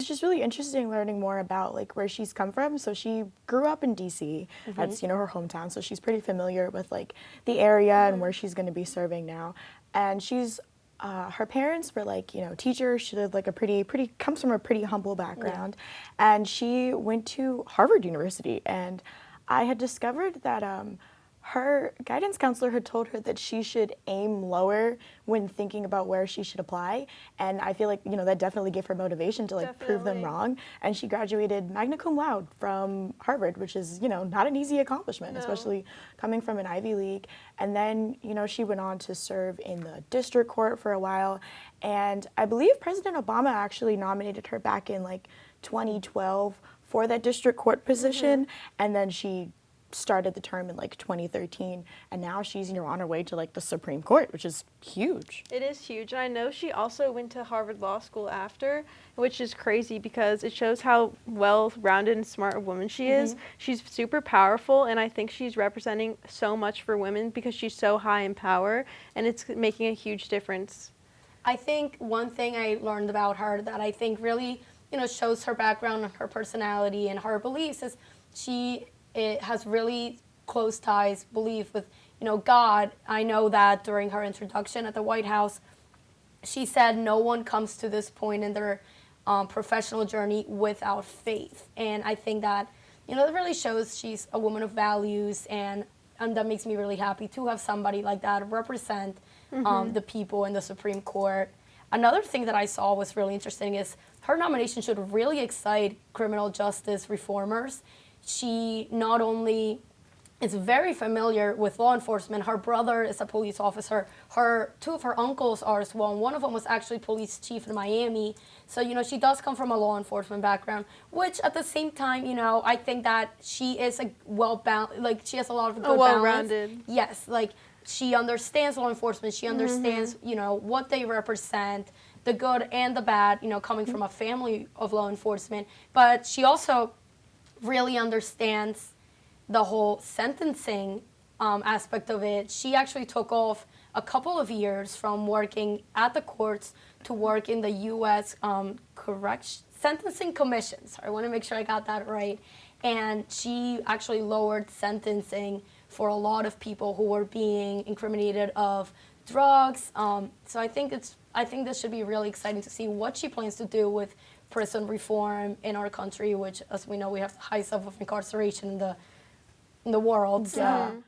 just really interesting learning more about like where she's come from. So she grew up in DC. That's, her hometown. So she's pretty familiar with like the area and where she's going to be serving now. And she's her parents were like, teachers. She lived like comes from a pretty humble background. And she went to Harvard University. And I had discovered that her guidance counselor had told her that she should aim lower when thinking about where she should apply. And I feel like, that definitely gave her motivation to like prove them wrong. And she graduated magna cum laude from Harvard, which is, not an easy accomplishment, especially coming from an Ivy League. And then, she went on to serve in the district court for a while. And I believe President Obama actually nominated her back in like 2012 for that district court position. And then she started the term in like 2013, and now she's on her way to like the Supreme Court, which is huge. It is huge. And I know she also went to Harvard Law School after, which is crazy because it shows how well-rounded and smart a woman she is. She's super powerful, and I think she's representing so much for women because she's so high in power, and it's making a huge difference. I think one thing I learned about her that I think really, shows her background and her personality and her beliefs is it has really close ties, belief with, God. I know that during her introduction at the White House, she said no one comes to this point in their professional journey without faith. And I think that, it really shows she's a woman of values, and that makes me really happy to have somebody like that represent the people in the Supreme Court. Another thing that I saw was really interesting is her nomination should really excite criminal justice reformers. She not only is very familiar with law enforcement, her brother is a police officer, two of her uncles are as well, and one of them was actually police chief in Miami. So, she does come from a law enforcement background, which at the same time, I think that she is a she has a lot of good well-rounded balance. Yes, like she understands law enforcement, she understands, what they represent, the good and the bad, coming from a family of law enforcement, but she also really understands the whole sentencing aspect of it. She actually took off a couple of years from working at the courts to work in the U.S. Sentencing Commission. So I want to make sure I got that right. And she actually lowered sentencing for a lot of people who were being incriminated of drugs. So I think this should be really exciting to see what she plans to do with prison reform in our country, which, as we know, we have the highest level of incarceration in the world. So